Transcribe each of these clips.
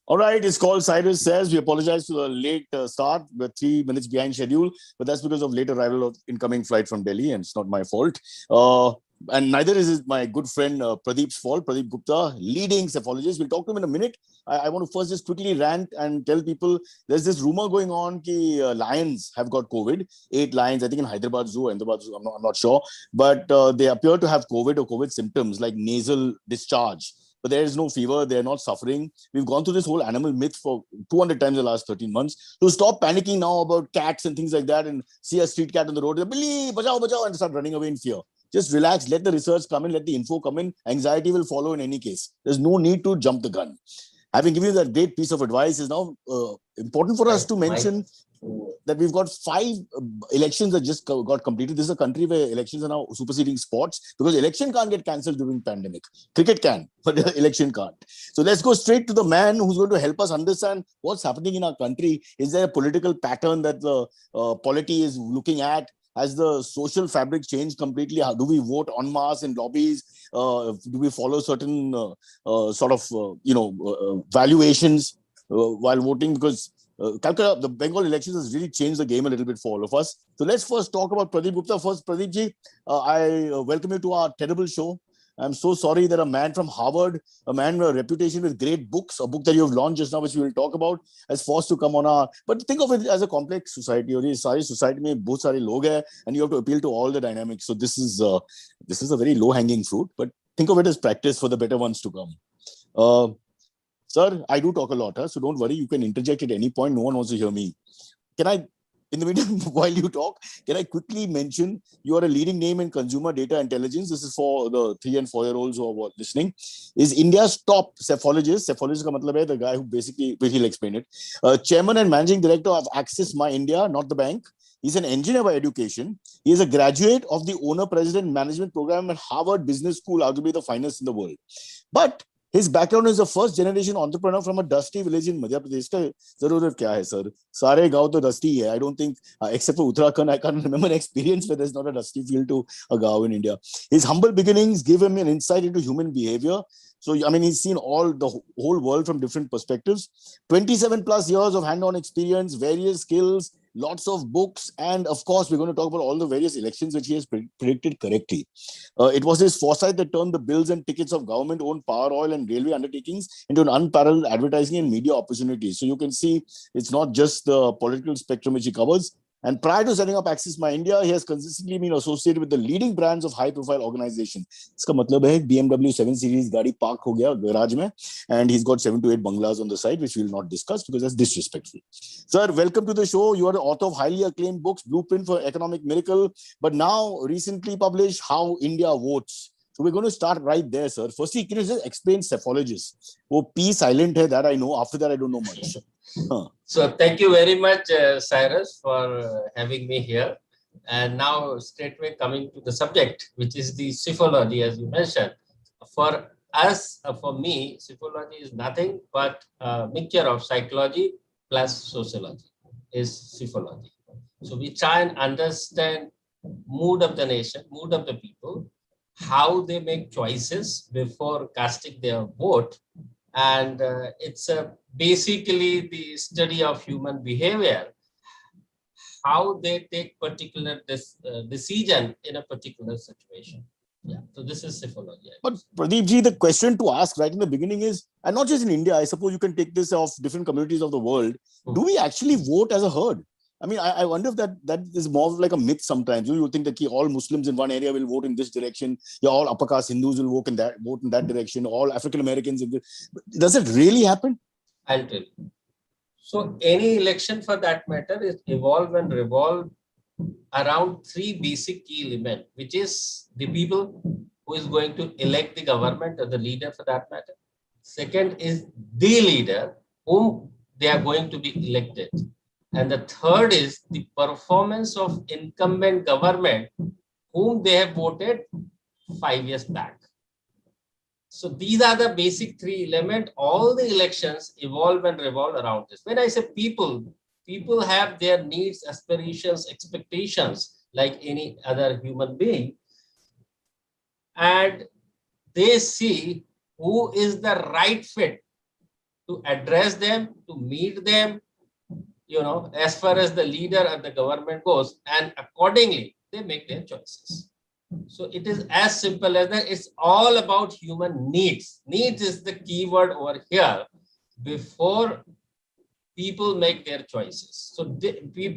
All right, it's called Cyrus Says. We apologize for the late start. We're 3 minutes behind schedule, but that's because of late arrival of incoming flight from Delhi, and it's not my fault. And neither is it my good friend Pradeep's fault. Pradeep Gupta, leading cephalogist. We'll talk to him in a minute. I want to first just quickly rant and tell people there's this rumor going on that lions have got COVID. 8 lions, I think in Hyderabad Zoo, I'm not sure. But they appear to have COVID or COVID symptoms like nasal discharge. But there is no fever. They're not suffering. We've gone through this whole animal myth for 200 times in the last 13 months. To stop panicking now about cats and things like that and see a street cat on the road, Billy, bajao, bajao, and start running away in fear. Just relax, let the research come in, let the info come in. Anxiety will follow in any case. There's no need to jump the gun. Having given you that great piece of advice, is now important for us to mention that we've got 5 elections that just got completed. This is a country where elections are now superseding sports because election can't get cancelled during pandemic. Cricket can, but the election can't. So let's go straight to the man who's going to help us understand what's happening in our country. Is there a political pattern that the polity is looking at? Has the social fabric changed completely? How do we vote en masse in lobbies? Do we follow certain valuations while voting? Because Calcutta, the Bengal elections has really changed the game a little bit for all of us. So let's first talk about Pradeep Gupta. First, Pradeep ji, I welcome you to our terrible show. I'm so sorry that a man from Harvard, a man with a reputation with great books, a book that you have launched just now, which we will talk about, has forced to come on our. But think of it as a complex society. और ये सारी society में बहुत सारे लोग हैं, and you have to appeal to all the dynamics. So this is a very low-hanging fruit, but think of it as practice for the better ones to come. Uh, Sir, I do talk a lot, huh? So don't worry. You can interject at any point. No one wants to hear me. Can I, in the meantime, while you talk, can I quickly mention you are a leading name in consumer data intelligence? This is for the 3 and 4-year-olds who are listening. Is India's top cephalogist? Cephalogist ka matlab hai the guy who basically, he'll explain it. Chairman and managing director of Axis My India, not the bank. He's an engineer by education. He is a graduate of the owner president management program at Harvard Business School, arguably the finest in the world. But his background is a first generation entrepreneur from a dusty village in Madhya Pradesh. का जरूरत क्या है sir? सारे गांव तो dusty है. I don't think, except for Uttarakhand, I can't remember an experience where there's not a dusty field to a gaon in India. His humble beginnings give him an insight into human behavior. So, I mean, he's seen the whole world from different perspectives. 27 plus years of hand-on experience, various skills, lots of books, and of course, we're going to talk about all the various elections which he has predicted correctly. It was his foresight that turned the bills and tickets of government-owned power, oil, and railway undertakings into an unparalleled advertising and media opportunity. So you can see it's not just the political spectrum which he covers. And prior to setting up Axis My India, he has consistently been associated with the leading brands of high-profile organizations. इसका मतलब है BMW 7 Series गाड़ी park हो गया garage में, and he's got 7 to 8 bungalows on the side, which we will not discuss because that's disrespectful. Sir, welcome to the show. You are the author of highly acclaimed books, Blueprint for Economic Miracle, but now recently published How India Votes. So we're going to start right there, sir. Firstly, can you just explain cephalogist? वो P silent है, that I know. After that, I don't know much. Huh. So thank you very much, Cyrus, for having me here. And now straightway coming to the subject, which is the psephology, as you mentioned. For us, for me, psephology is nothing but a mixture of psychology plus sociology is psephology. So we try and understand mood of the nation, mood of the people, how they make choices before casting their vote. And it's basically the study of human behavior, how they take particular decision in a particular situation. Yeah, so this is psephology. But Pradeep ji, the question to ask right in the beginning is, and not just in India, I suppose you can take this of different communities of the world, do we actually vote as a herd? I mean, I wonder if that is more like a myth sometimes. You think that all Muslims in one area will vote in this direction, all upper caste Hindus will vote in that direction, all African Americans. Does it really happen? I'll tell you. So any election for that matter is evolve and revolve around 3 basic key elements, which is the people who is going to elect the government or the leader for that matter. Second is the leader whom they are going to be elected. And the third is the performance of incumbent government whom they have voted 5 years back. So these are the basic 3 elements. All the elections evolve and revolve around this. When I say people, people have their needs, aspirations, expectations like any other human being. And they see who is the right fit to address them, to meet them, as far as the leader of the government goes, and accordingly, they make their choices. So it is as simple as that. It's all about human needs. Needs is the keyword over here before people make their choices. So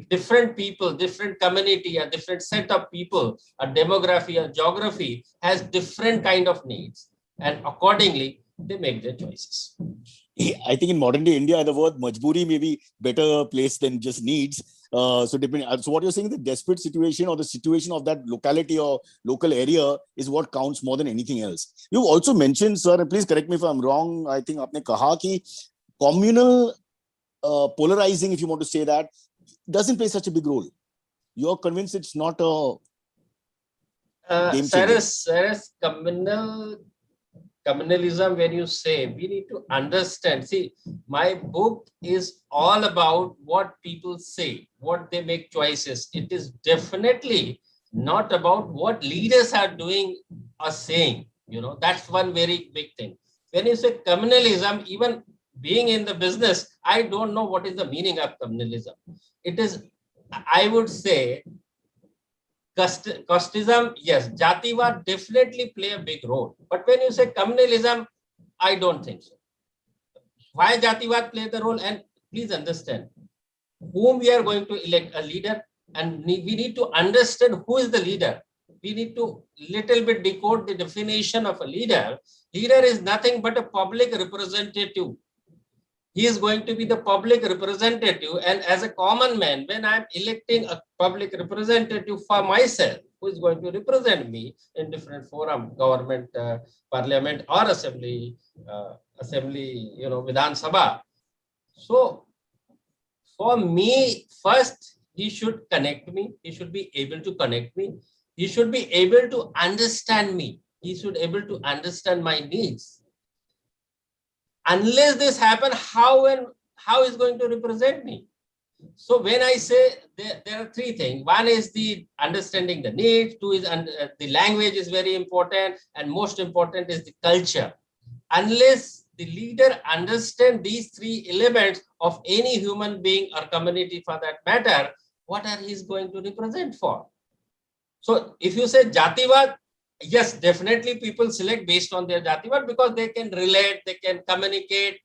different people, different community, a different set of people, a demography, a geography has different kind of needs. And accordingly, they make their choices. I think in modern day India, the word majburi may be better placed than just needs. So what you're saying, the desperate situation or the situation of that locality or local area is what counts more than anything else. You've also mentioned, sir, and please correct me if I'm wrong, I think आपने कहा कि communal polarizing, if you want to say that, doesn't play such a big role. You're convinced it's not a game changer. Cyrus, communalism, when you say, we need to understand. See, my book is all about what people say, what they make choices. It is definitely not about what leaders are doing or saying. That's one very big thing. When you say communalism, even being in the business, I don't know what is the meaning of communalism. It is, I would say, casteism, yes, Jativad definitely play a big role. But when you say communalism, I don't think so. Why Jativad play the role? And please understand, whom we are going to elect a leader, and we need to understand who is the leader. We need to little bit decode the definition of a leader. Leader is nothing but a public representative. He is going to be the public representative, and as a common man, when I'm electing a public representative for myself, who is going to represent me in different forum, government, parliament, or assembly, Vidhan Sabha. So for me, first, he should connect me. He should be able to connect me. He should be able to understand me. He should be able to understand my needs. Unless this happen, how is going to represent me? So when I say there are three things. One is the understanding the needs. Two is the language is very important, and most important is the culture. Unless the leader understands these three elements of any human being or community for that matter, what are he going to represent for? So if you say Jativad, yes, definitely people select based on their Jativad because they can relate, they can communicate,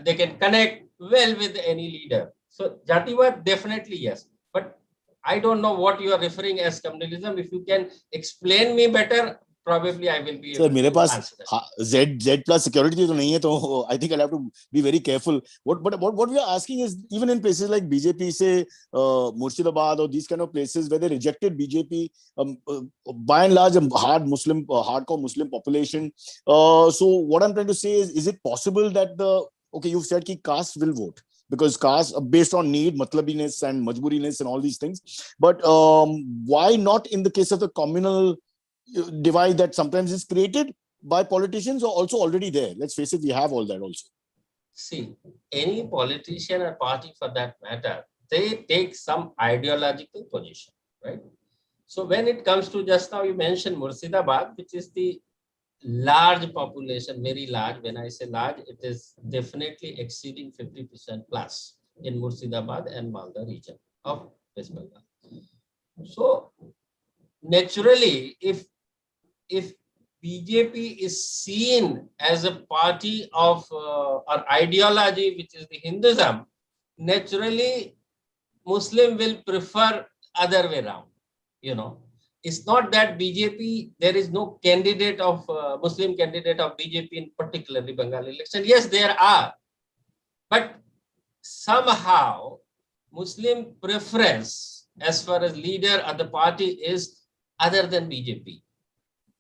they can connect well with any leader. So Jativad, definitely yes. But I don't know what you are referring as communalism. If you can explain me better, probably I will be able to answer that. Z plus security तो नहीं है, तो I think I'll have to be very careful. What we are asking is, even in places like BJP, say Murshidabad or these kind of places where they rejected BJP, by and large a hardcore Muslim population. So what I'm trying to say is it possible that you've said कि caste will vote, because caste based on need, matlabiness and majburiness and all these things, but why not in the case of the communal divide that sometimes is created by politicians or also already there? Let's face it, we have all that also. See, any politician or party for that matter, they take some ideological position, right? So when it comes to, just now you mentioned Murshidabad, which is the large population, very large. When I say large, it is definitely exceeding 50% plus in Murshidabad and Malda region of West Bengal. So naturally, if BJP is seen as a party of or ideology, which is the Hinduism, naturally Muslim will prefer other way around. It's not that BJP, there is no candidate of Muslim candidate of BJP in particularly Bengal election. Yes, there are, but somehow Muslim preference as far as leader of the party is other than BJP.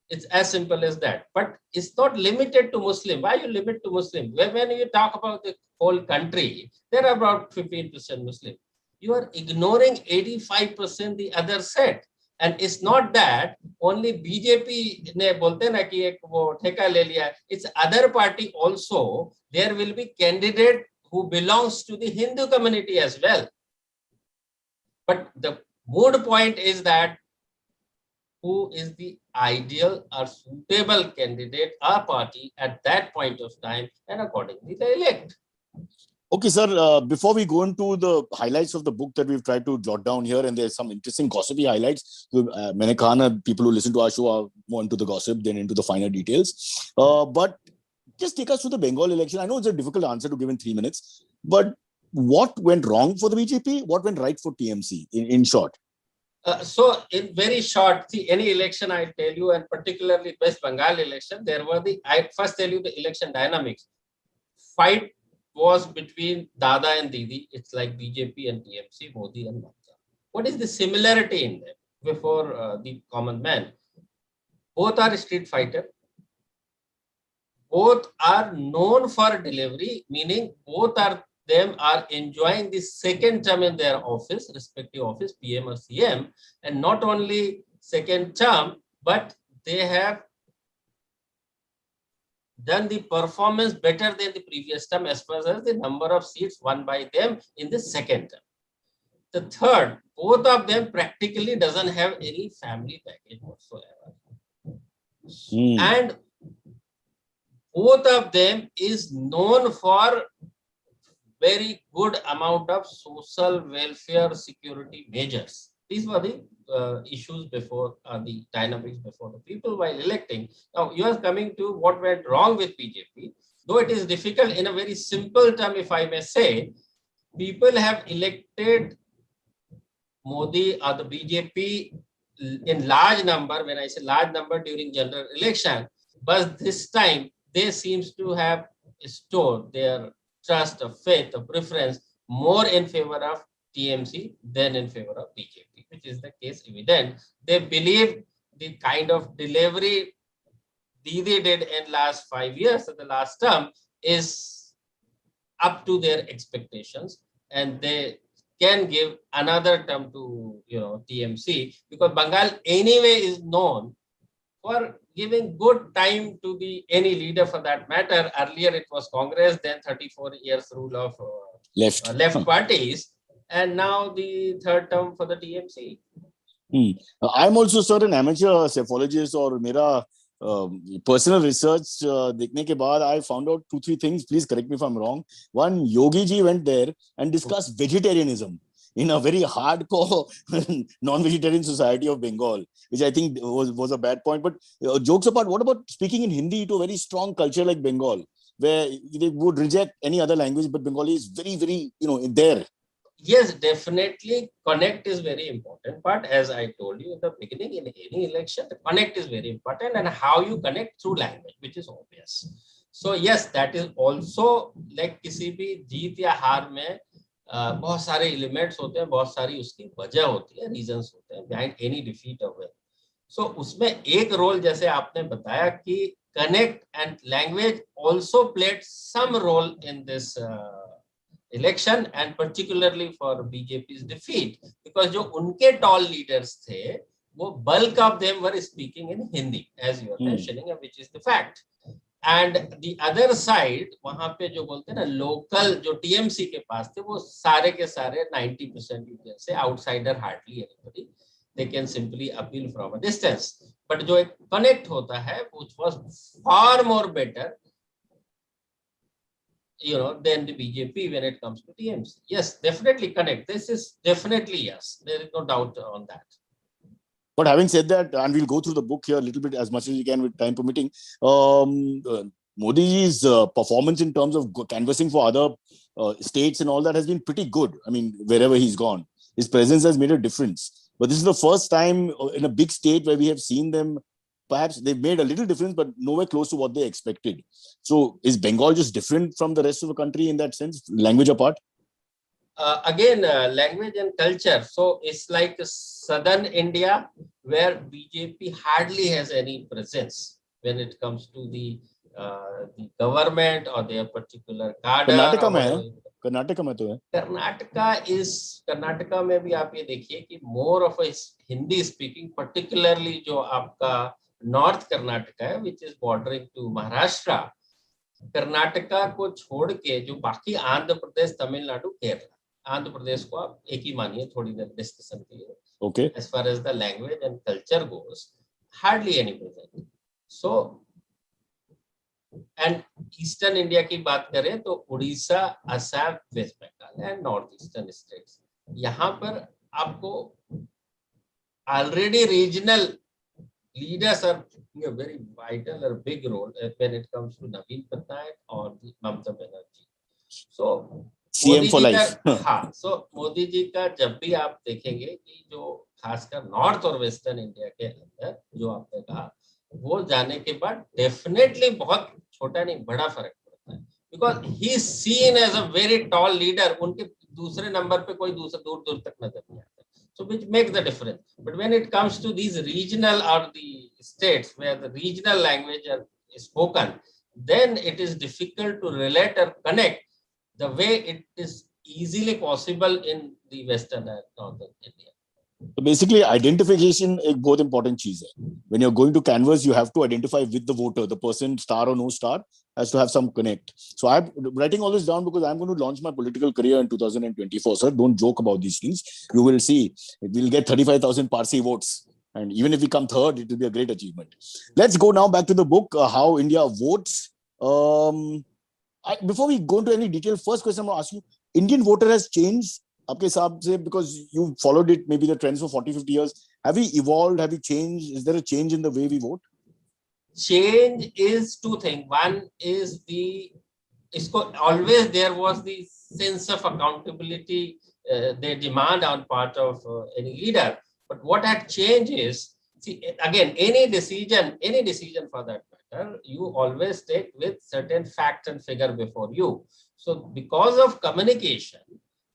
It's as simple as that. But it's not limited to Muslim. Why you limit to Muslim? When you talk about the whole country, there are about 15% Muslim. You are ignoring 85% the other set. And it's not that only BJP ne bolte na ki ek wo theka le liya. It's other party also. There will be candidate who belongs to the Hindu community as well. But the mood point is that who is the ideal or suitable candidate or party at that point of time, and accordingly they elect. Okay, sir. Before we go into the highlights of the book that we've tried to jot down here, and there's some interesting gossipy highlights. मैंने कहा ना, people who listen to our show are more into the gossip than into the finer details. But just take us through the Bengal election. I know it's a difficult answer to give in 3 minutes, but what went wrong for the BJP? What went right for TMC? In short. So in very short, see, any election I tell you, and particularly West Bengal election, there were I first tell you the election dynamics. Fight was between Dada and Didi. It's like BJP and TMC, Modi and Mamata. What is the similarity in them before the common man? Both are street fighter. Both are known for delivery, meaning both are enjoying the second term in their office, respective office, PM or CM, and not only second term, but they have done the performance better than the previous term as far as the number of seats won by them in the second term. The third, both of them practically doesn't have any family package whatsoever. And both of them is known for very good amount of social welfare security measures. These were the issues before the dynamics before the people while electing. Now you are coming to what went wrong with BJP. Though it is difficult in a very simple term, if I may say, people have elected Modi or the BJP in large number. When I say large number, during general election, but this time they seems to have stored their trust, of faith, of preference more in favor of TMC than in favor of BJP, which is the case evident. They believe the kind of delivery Didi did in last 5 years of the last term is up to their expectations, and they can give another term to TMC, because Bengal anyway is known for giving good time to any leader for that matter. Earlier it was Congress, then 34 years rule of left parties, and now the third term for the TMC. I'm also, sir, an amateur cephalogist, or मेरा personal research देखने के बाद I found out 2-3 things. Please correct me if I'm wrong. One, Yogi ji went there and discussed vegetarianism in a very hardcore non-vegetarian society of Bengal, which I think was a bad point. But jokes apart, what about speaking in Hindi to a very strong culture like Bengal, where they would reject any other language, but Bengali is very, very, there? Yes, definitely. Connect is very important. But as I told you in the beginning, in any election, the connect is very important, and how you connect through language, which is obvious. So yes, that is also like किसी भी जीत या हार में बहुत सारे elements होते हैं, बहुत सारी उसकी वजह होती है, रीजंस होते हैं behind any defeat or win. So उसमें एक रोल जैसे आपने बताया कि connect and language also played some role in this election, and particularly for BJP's defeat, because जो उनके tall leaders थे, वो bulk of them were speaking in Hindi, as you are mentioning, which is the fact. And the other side, वहां पे जो बोलते हैं ना local जो TMC के पास थे, वो सारे के सारे 90% you can say outsider, hardly anybody. They can simply appeal from a distance. But जो एक connect होता है, which was far more better, than the BJP when it comes to TMC. Yes, definitely connect. This is definitely yes. There is no doubt on that. But having said that, and we'll go through the book here a little bit as much as we can with time permitting, Modi's performance in terms of canvassing for other states and all that has been pretty good. I mean, wherever he's gone, his presence has made a difference. But this is the first time in a big state where we have seen them. Perhaps they've made a little difference, but nowhere close to what they expected. So is Bengal just different from the rest of the country in that sense, language apart? Again, language and culture. So it's like southern India, where BJP hardly has any presence when it comes to the government or their particular cadre. Karnataka में है, कर्नाटका में तो है. कर्नाटका में भी आप ये देखिए कि more of a Hindi speaking, particularly जो आपका नॉर्थ कर्नाटका है, which is bordering to Maharashtra. Karnataka को छोड़ के जो बाकी आंध्र प्रदेश, तमिलनाडु, केरला, आंध्र प्रदेश को आप एक ही मानिए थोड़ी देर डिस्कशन के लिए. Okay. As far as the language and culture goes, hardly any present. So and eastern India की बात करें तो Orissa, Assam, West Bengal and north eastern states, यहाँ पर आपको already regional leaders are playing a very vital or big role when it comes to Naveen Patnaik or the Mamata Banerjee. So CM Modi for ji life. का, हाँ, सो मोदी जी का जब भी आप देखेंगे कि जो खासकर नॉर्थ और वेस्टर्न इंडिया के अंदर जो आपने कहा, वो जाने के बाद डेफिनेटली बहुत छोटा नहीं बड़ा फर्क पड़ता है, because he's seen as a very tall leader, उनके दूसरे नंबर पे कोई दूसरा दूर दूर तक नजर नहीं आता, so which makes the difference. But when it comes to these regional or the states where the regional language is spoken, then it is difficult to relate or connect the way it is easily possible in the western and northern India. So basically, identification एक बहुत important चीज है. When you're going to canvas, you have to identify with the voter, the person, star or no star, has to have some connect. So I'm writing all this down because I'm going to launch my political career in 2024. Sir, don't joke about these things. You will see, we'll get 35,000 Parsi votes. And even if we come third, it will be a great achievement. Let's go now back to the book, How India Votes. Before we go into any detail, first question I'm going to ask you, Indian voter has changed आपके हिसाब से, because you followed it, maybe the trends for 40-50 years, have we evolved, have we changed, is there a change in the way we vote? Change is two things. One is always there was the sense of accountability they demand on part of any leader, but what had changed is, see, again, any decision for that matter, you always take with certain fact and figure before you. So because of communication,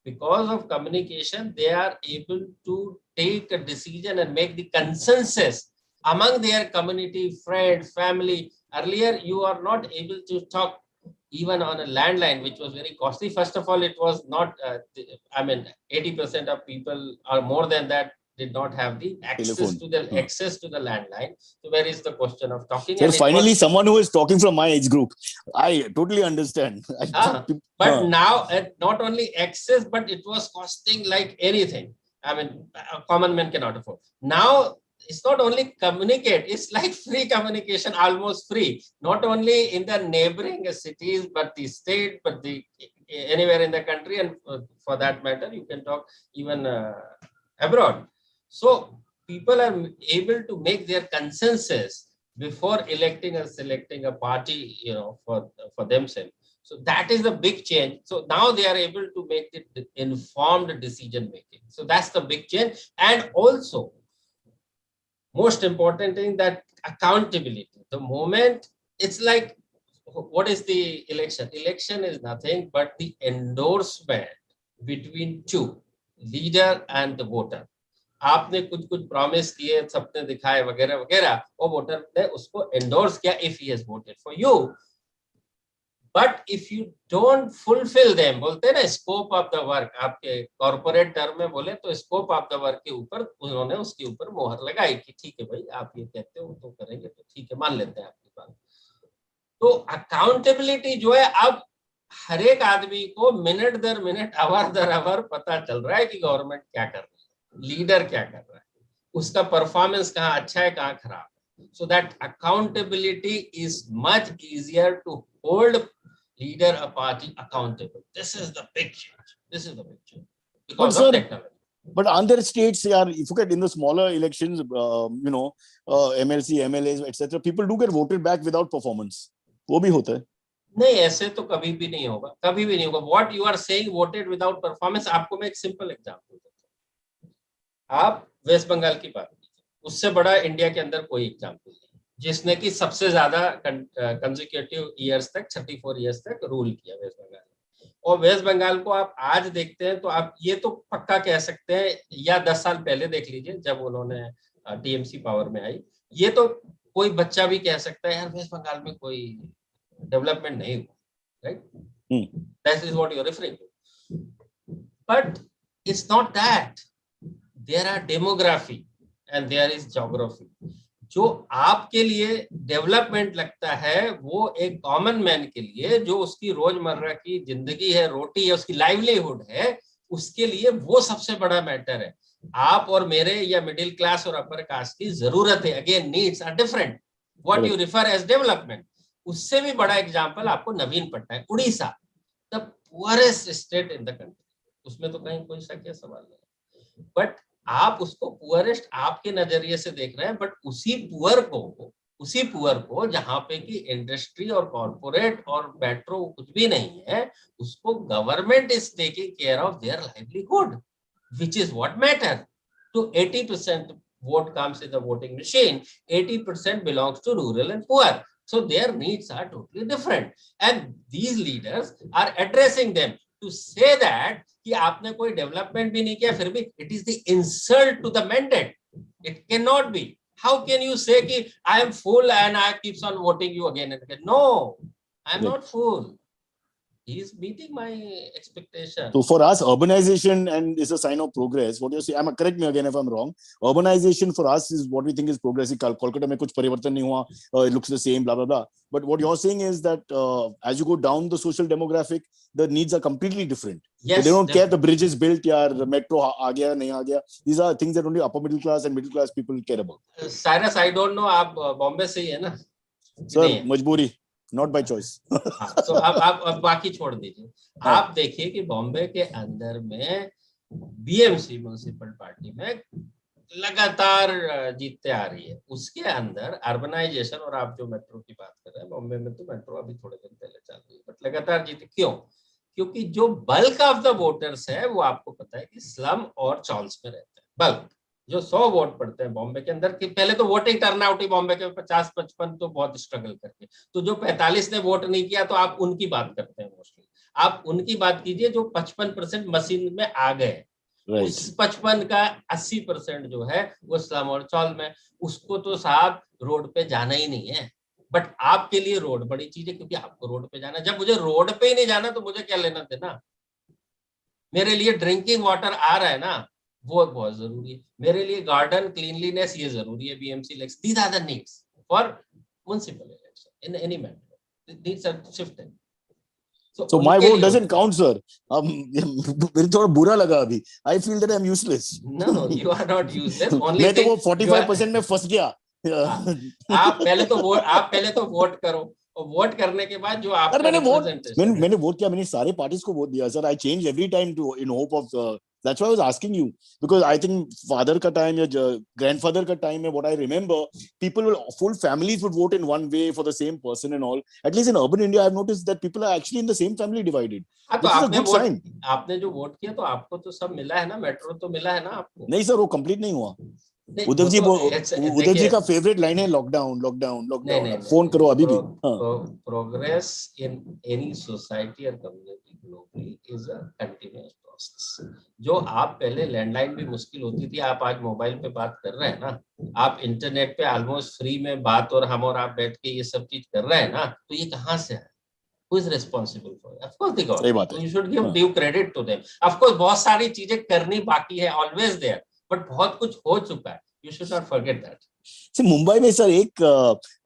they are able to take a decision and make the consensus among their community, friends, family. Earlier, you are not able to talk even on a landline, which was very costly. First of all, it was not, 80% of people or more than that did not have the access to the landline. So where is the question of talking? So finally, someone who is talking from my age group. I totally understand. But now, not only access, but it was costing like anything. I mean, a common man cannot afford. Now, it's not only communicate, it's like free communication, almost free. Not only in the neighboring cities, but the state, but anywhere in the country, and for that matter, you can talk even abroad. So people are able to make their consensus before electing or selecting a party, for themselves. So that is the big change. So now they are able to make it informed decision making. So that's the big change. And also, most important thing, that accountability. The moment it's like, what is the election? Election is nothing but the endorsement between two, leader and the voter. आपने कुछ promise किए, सपने दिखाए वगैरह वगैरह, वो voter ने उसको एंडोर्स किया if he has voted for you. But if you don't fulfill them, बोलते हैं ना स्कोप ऑफ द वर्क, आपके कॉर्पोरेट टर्म में बोले तो स्कोप ऑफ द वर्क के ऊपर उन्होंने उसके ऊपर मोहर लगाई कि ठीक है भाई, आप ये कहते हो तो करेंगे, तो ठीक है, मान लेते हैं आपकी बात. तो अकाउंटेबिलिटी जो है, अब हर एक आदमी को मिनट दर मिनट, आवर दर आवर पता चल रहा है कि गवर्नमेंट क्या कर रही है, लीडर क्या कर रहा है, उसका परफॉर्मेंस कहाँ अच्छा है, कहाँ खराब है. So that accountability is much easier to hold leader a party accountable. This is the big change. Because of technology. But aren't there states, if you look at in the smaller elections, MLC, MLAs, etc., people do get voted back without performance. वो भी होता है. नहीं, ऐसे तो कभी भी नहीं होगा, कभी भी नहीं होगा. What you are saying voted without performance, आपको मैं एक सिंपल एग्जांपल देता हूँ. आप वेस्ट बंगाल की बात कीजिए, उससे बड़ा इंडिया के अंदर कोई एग्जांपल नहीं, जिसने कि सबसे ज्यादा कंसेक्यूटिव ईयर्स तक, 34 ईयर्स तक रूल किया वेस्ट बंगाल. और वेस्ट बंगाल को आप आज देखते हैं तो आप ये तो पक्का कह सकते हैं, या 10 साल पहले देख लीजिए जब उन्होंने टीएमसी पावर में आई, ये तो कोई बच्चा भी कह सकता है यार वेस्ट बंगाल में कोई डेवलपमेंट नहीं हुआ, right? That is what you are referring to. But it's not that. There are demography and there is geography. जो आपके लिए डेवलपमेंट लगता है, वो एक कॉमन मैन के लिए, जो उसकी रोजमर्रा की जिंदगी है, रोटी है, उसकी लाइवलीहुड है, उसके लिए वो सबसे बड़ा मैटर है. आप और मेरे या मिडिल क्लास और अपर कास्ट की जरूरत है. Again, needs are different. What you refer as development. उससे भी बड़ा एग्जाम्पल आपको Naveen Patnaik, Orissa, the poorest state in the country, उसमें तो कहीं कोई शक या सवाल नहीं। बट आप उसको पुअरेस्ट आपके नजरिए से देख रहे हैं, बट उसी पुअर को जहां पे कि इंडस्ट्री और कॉर्पोरेट और मेट्रो कुछ भी नहीं है, उसको government is taking care of their livelihood, which is what matter. So 80% vote comes in the voting machine, 80% belongs to rural and poor. So their needs are totally different. And these leaders are addressing them to say that कि आपने कोई development भी नहीं किया, फिर भी it is the insult to the mandate. It cannot be. How can you say कि I am full and I keeps on voting you again and again? No, I am not full. He is meeting my expectation. So for us, urbanization and is a sign of progress. What you say? Correct me again if I'm wrong. Urbanization for us is what we think is progress. Kolkata mein kuch parivartan nahi hua. It looks the same. Blah blah blah. But what you're saying is that as you go down the social demographic, the needs are completely different. Yes, so they don't care the bridge is built, yeah, the metro aa gaya, nahi aa gaya. These are things that only upper middle class and middle class people care about. Cyrus, I don't know. आप बॉम्बे से ही है ना? Sir, मजबूरी. Not by choice. तो आप बाकी छोड़ दीजिए। आप देखिए कि बॉम्बे के अंदर में बीएमसी म्युनिसिपल पार्टी में लगातार जीतते आ रही है, उसके अंदर अर्बनाइजेशन, और आप जो मेट्रो की बात कर रहे हैं, बॉम्बे में तो मेट्रो अभी थोड़े दिन पहले चालू हुई, बट लगातार जीते। क्यों? क्योंकि जो बल्क ऑफ द वोटर्स है वो आपको पता है कि स्लम और चॉल्स में रहते हैं। बल्क जो 100 वोट पड़ते हैं बॉम्बे के अंदर, कि पहले तो वोटिंग टर्नआउट ही बॉम्बे के 50-55 तो बहुत स्ट्रगल करके, तो जो 45 ने वोट नहीं किया तो आप उनकी बात करते हैं मोस्टली। आप उनकी बात कीजिए जो 55% मशीन में आ गए, उस 55 का 80% जो है वो स्लम और चौल में, उसको तो साहब रोड पे जाना ही नहीं है। बट आपके लिए रोड बड़ी चीज है, क्योंकि आपको रोड पे जाना। जब मुझे रोड पे ही नहीं जाना तो मुझे क्या लेना देना? मेरे लिए ड्रिंकिंग वाटर आ रहा है ना, वो बहुत जरूरी है। मेरे लिए गार्डन क्लीनलीनेस ये जरूरी है, BMC election, these are the needs for municipal election in any matter, needs are shifted. So my vote doesn't count, sir. मेरे थोड़ा बुरा लगा अभी. I feel that I'm useless. No, you are not useless. Only मैं तो वो 45% में फंस गया. आप पहले तो वोट करो, और वोट करने के बाद जो आपका मैंने वोट किया, मैंने सारे पार्टीज को वोट दिया sir. I change every time to in hope of that's why I was asking you, because I think father का time या grandfather का time में what I remember, people will, full families would vote in one way for the same person and all. At least in urban India I've noticed that people are actually in the same family divided, which is a good sign. आपने जो vote किया तो आपको तो सब मिला है ना, मेट्रो तो मिला है ना आपको? नहीं सर, वो कंप्लीट नहीं हुआ. उद्धव जी का फेवरेट लाइन है लॉकडाउन लॉकडाउन लॉकडाउन. फोन करो अभी भी. प्रोग्रेस इन एनी सोसाइटी और community globally is a continuous process. जो आप पहले लैंडलाइन भी मुश्किल होती थी, आप आज मोबाइल पे बात कर रहे हैं ना, आप इंटरनेट पे ऑलमोस्ट फ्री में बात, और हम और आप बैठ के ये सब चीज कर रहे हैं ना, तो ये कहाँ से है? Who is responsible for it? Of course the government. You should give due credit to them. Of course बहुत सारी चीजें करनी बाकी है, always there, but बहुत कुछ हो चुका है. You should not forget that. See, Mumbai में सर एक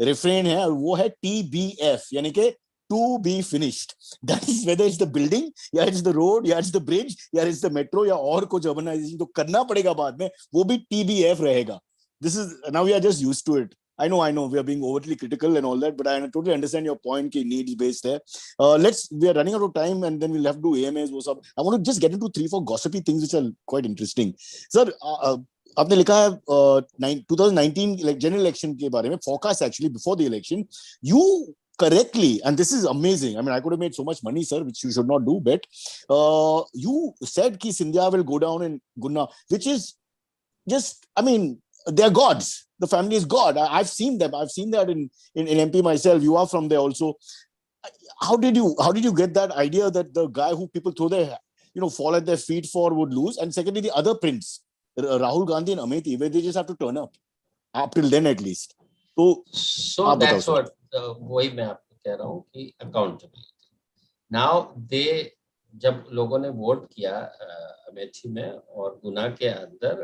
refrain है, वो है TBF, यानी कि to be finished. That is whether it's the building, या it's the road, या it's the bridge, या it's the metro, या और कुछ urbanization तो करना पड़ेगा बाद में, वो भी TBF रहेगा. This is, now we are just used to it. I know we are being overly critical and all that, but I totally understand your point ki needs based there. We are running out of time and then we'll have to do AMAs. I want to just get into 3-4 gossipy things which are quite interesting. Sir, आपने लिखा है 2019 like general election के बारे में, forecast actually before the election. You correctly, and this is amazing. I mean, I could have made so much money, sir, which you should not do, but you said ki Scindia will go down in Gunna, which is just, I mean, they're gods. The family is God. I've seen them. I've seen that in MP myself. You are from there also. How did you get that idea that the guy who people throw their, fall at their feet for would lose? And secondly, the other prince, Rahul Gandhi and Amethi, where they just have to turn up till then at least. So that's what वही मैं आपको कह रहा हूँ कि accountability. Now जब लोगों ने वोट किया अमेठी में और गुना के अंदर,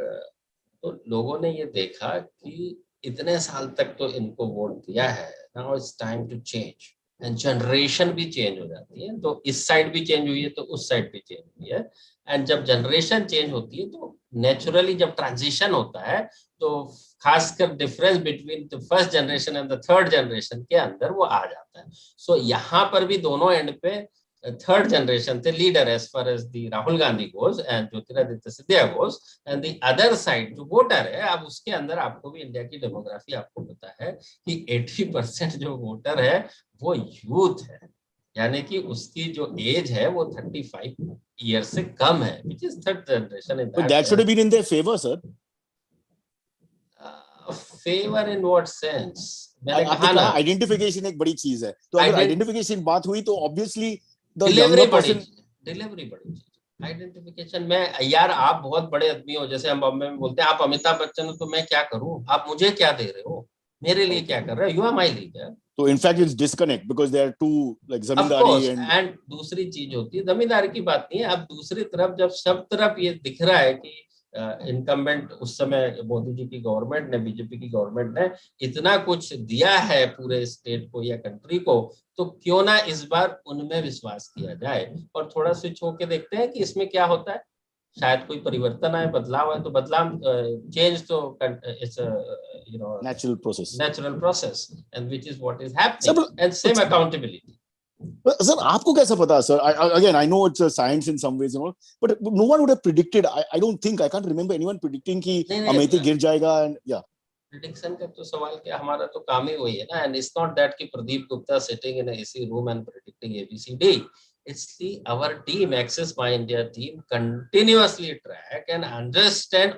तो लोगों ने ये देखा कि इतने साल तक तो इनको वोट दिया है, now it's time to change. And generation भी चेंज हो जाती है, तो इस साइड भी चेंज हुई है तो उस साइड भी चेंज हुई है। एंड जब जनरेशन चेंज होती है तो नेचुरली जब ट्रांजिशन होता है तो खासकर difference between the first generation and the third generation के अंदर वो आ जाता है। सो यहाँ पर भी दोनों एंड पे थर्ड जनरेशन थे leader as far as the Rahul Gandhi goes and Jyotiraditya Scindia goes, and the other side जो वोटर है, अब उसके अंदर आपको भी इंडिया की डेमोग्राफी आपको पता है कि 80% जो वोटर है वो यूथ है, यानी कि उसकी जो एज है वो 35 ईयर से कम है, which is third generation in But that should have been in their favor, sir. Favor in what sense? मैंने आपने कहा ना, कहा आइडेंटिफिकेशन एक बड़ी चीज है, तो अगर आइडेंटिफिकेशन बात हुई तो ऑब्वियसली द डिलीवरी यंगर बड़ी, पर्सन, डिलीवरी बड़ी चीज। आइडेंटिफिकेशन में यार आप बहुत बड़े आदमी हो, जैसे हम बॉम्बे में बोलते हैं आप अमिताभ बच्चन हो, तो मैं क्या करूं, आप मुझे क्या दे रहे हो, मेरे लिए क्या कर रहे हो, यू आर माई लीडर। तो in fact it's disconnect because they are too like Of zamindari course, and and दूसरी चीज होती है, जमींदारी की बात नहीं है। अब दूसरी तरफ जब सब तरफ ये दिख रहा है कि इनकम्बेंट उस समय मोदी जी की गवर्नमेंट ने, बीजेपी की गवर्नमेंट ने इतना कुछ दिया है पूरे स्टेट को या कंट्री को, तो क्यों ना इस बार उनमें विश्वास किया जाए और थोड़ा स्विच होके देखते हैं कि इसमें क्या होता है। शायद कोई परिवर्तन आए, बदलाव है, तो बदलाव चेंज तो it's natural process. natural process, and which is what is happening. Sir, and same accountability. Sir, आपको कैसा पता, sir? Again, I know it's a science in some ways, but no one would have predicted. I don't think, I can't remember anyone predicting कि अमेठी गिर जाएगा and yeah. Prediction का तो सवाल क्या, हमारा तो काम ही वही है ना, and it's not that कि Pradeep Gupta sitting in a AC room and predicting ABCD. It's our team, Access My India team, continuously track and understand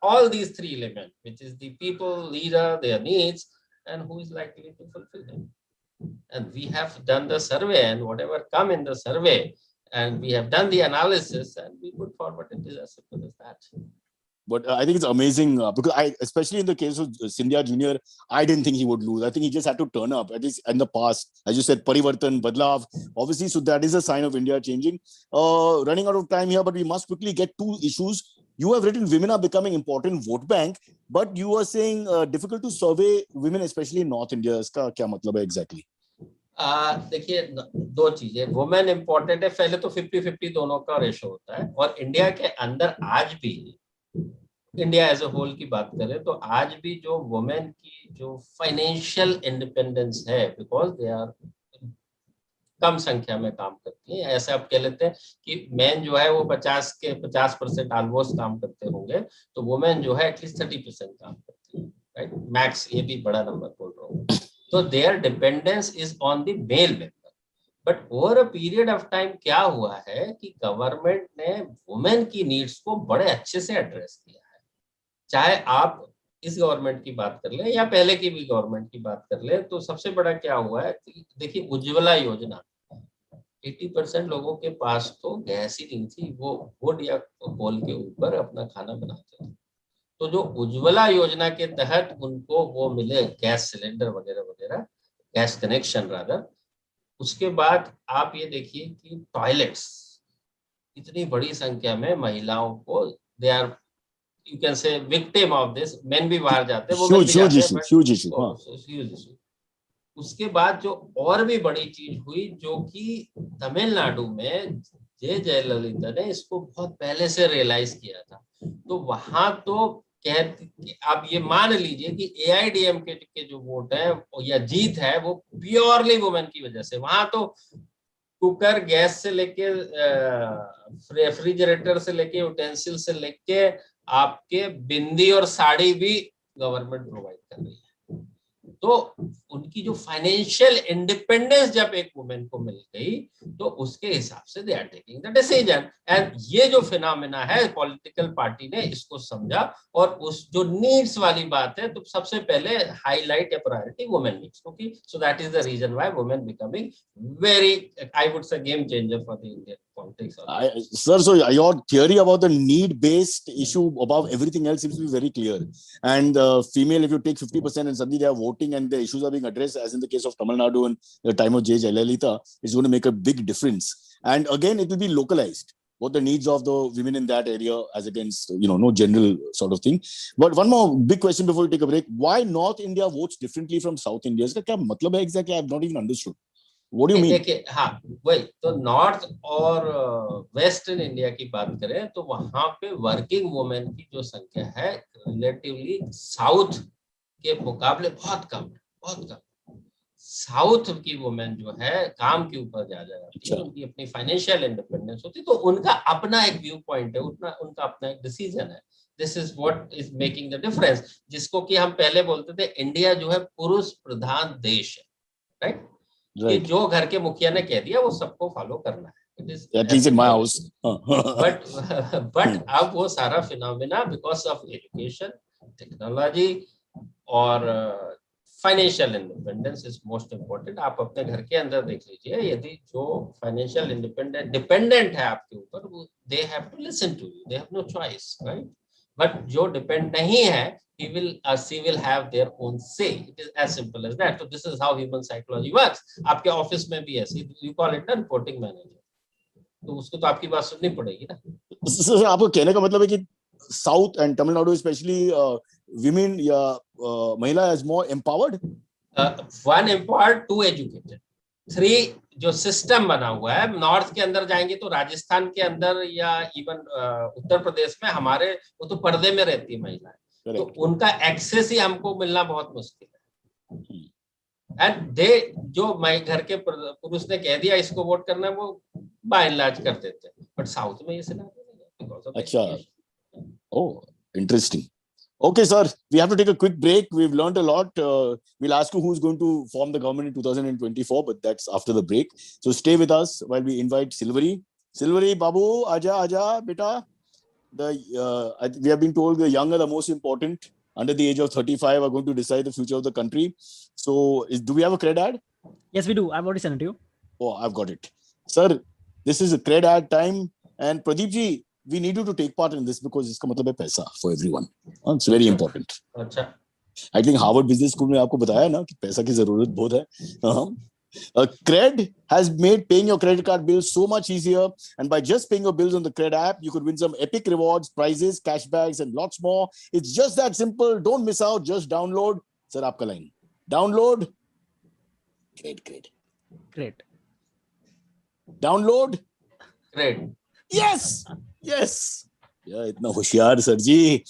all these three elements, which is the people, leader, their needs, and who is likely to fulfill them. And we have done the survey, and whatever come in the survey, and we have done the analysis, and we put forward it is as simple as that. But I think it's amazing because especially in the case of Scindia Jr., I didn't think he would lose. I think he just had to turn up. At least in the past, as you said, Parivartan, Badlav, obviously, so that is a sign of India changing. Running out of time here, but we must quickly get two issues. You have written women are becoming important vote bank, but you are saying difficult to survey women, especially in North India. इसका क्या मतलब है exactly? देखिए, दो चीजें, women important है, पहले तो 50-50 दोनों का रेशो होता है, और इंडिया के अंदर आज भी, इंडिया एज ए होल की बात करें तो आज भी जो वुमेन की जो फाइनेंशियल इंडिपेंडेंस है, बिकॉज दे आर कम संख्या में काम करती है, ऐसे आप कह लेते हैं कि मैन जो है वो 50% ऑलमोस्ट काम करते होंगे, तो वुमेन जो है एटलीस्ट 30% काम करती है, राइट, मैक्स, ये भी बड़ा नंबर बोल रहा हूँ। तो their dependence is on the male member, but over a period of time क्या हुआ है कि गवर्नमेंट ने वुमेन की नीड्स को बड़े अच्छे से एड्रेस किया है। चाहे आप इस गवर्नमेंट की बात कर ले या पहले की भी गवर्नमेंट की बात कर ले, तो सबसे बड़ा क्या हुआ है कि देखिए उज्ज्वला योजना, 80% लोगों के पास तो गैस ही नहीं थी, वो वुड या कोल के ऊपर अपना खाना बनाते थे। तो जो उज्ज्वला योजना के तहत उनको वो मिले गैस सिलेंडर वगैरह वगैरह, गैस कनेक्शन रादर, उसके बाद आप ये देखिए कि टॉयलेट्स, इतनी बड़ी संख्या में महिलाओं को, they are, you can say victim of this, men भी बाहर जाते हैं, वो भी जाते हैं, huge issue. उसके बाद जो और भी बड़ी चीज हुई, जो कि तमिलनाडु में जयललिता ने इसको बहुत पहले से रियलाइज किया था, तो वहां तो आप ये मान लीजिए कि AIADMK के जो वोट है या जीत है वो प्योरली वुमेन की वजह से। वहां तो कुकर, गैस से लेके रेफ्रिजरेटर से लेके यूटेंसिल से लेके आपके बिंदी और साड़ी भी गवर्नमेंट प्रोवाइड कर रही है। तो उनकी जो फाइनेंशियल इंडिपेंडेंस जब एक वुमेन को मिल गई, तो उसके हिसाब से they are taking the decision, and ये जो फिनोमेना है पॉलिटिकल पार्टी ने इसको समझा, और उस जो नीड्स वाली बात है तो सबसे पहले हाईलाइट या प्रायोरिटी वुमेन नीड्स, क्योंकि so that is the reason why women becoming very, I would say, game changer for the Indian politics. Sir, so your theory about the need-based issue above everything else seems to be very clear. And female, if you take 50% and suddenly they are voting and the issues are being addressed, as in the case of Tamil Nadu and the time of Jayalalitha, it's going to make a big difference. And again, it will be localized, what the needs of the women in that area as against, no general sort of thing. But one more big question before we take a break. Why North India votes differently from South India? Iska kya matlab hai exactly? I have not even understood. What do you mean? देखिए, हाँ वही तो, north और western India की बात करें तो वहां पे वर्किंग वुमेन की जो संख्या है रिलेटिवली साउथ के मुकाबले बहुत कम है, बहुत कम। साउथ की वुमेन जो है काम के ऊपर ज्यादा जाती है, उनकी अपनी फाइनेंशियल इंडिपेंडेंस होती है, तो उनका अपना एक व्यू पॉइंट है, उनका अपना एक डिसीजन है। This is what is making the difference, जिसको कि हम पहले बोलते थे इंडिया जो है पुरुष प्रधान देश है, राइट? कि जो घर के मुखिया ने कह दिया वो सबको फॉलो करना है, it is at least in my house. But अब वो सारा phenomena because of education, technology और financial independence is most important. आप अपने घर के अंदर देख लीजिए, यदि जो फाइनेंशियल इंडिपेंडेंट डिपेंडेंट है आपके ऊपर, they have to listen to you, they have no choice, right? But जो डिपेंड नहीं है, he will have their own say. It is as simple as that. So this is how human psychology works. आपके office में भी ऐसे, you call it a reporting manager, तो उसको तो आपकी बात सुननी पड़ेगी ना। सर आपको कहने का मतलब है कि south and Tamil Nadu specially women या महिला is more empowered? One empowered, two educated, three जो सिस्टम बना हुआ है। नॉर्थ के अंदर जाएंगे तो राजस्थान के अंदर या इवन उत्तर प्रदेश में हमारे, वो तो पर्दे में रहती है महिलाएं, तो उनका एक्सेस ही हमको मिलना बहुत मुश्किल है। एंड दे, जो मैं घर के पुरुष ने कह दिया इसको वोट करना है, वो बाय एंड लार्ज कर देते हैं। बट साउथ में ये सिनेरियो नहीं है। अच्छा, oh interesting. Okay, sir, we have to take a quick break. We've learned a lot. We'll ask you who's going to form the government in 2024, but that's after the break. So stay with us while we invite Silvery. Silvery, Babu, aja, aja, beta. We have been told the young are the most important. Under the age of 35 are going to decide the future of the country. So do we have a cred ad? Yes, we do. I've already sent it to you. Oh, I've got it. Sir, this is a cred ad time. And Pradeep ji, we need you to take part in this because इसका मतलब है पैसा for everyone. It's very important. अच्छा. I think Harvard Business School में आपको बताया ना कि पैसा की जरूरत बहुत है. Cred has made paying your credit card bills so much easier, and by just paying your bills on the Cred app, you could win some epic rewards, prizes, cashbacks, and lots more. It's just that simple. Don't miss out. Just download. Sir, आपका line. Download. Cred. Download. Cred. Yes. यार इतना होशियार sir जी,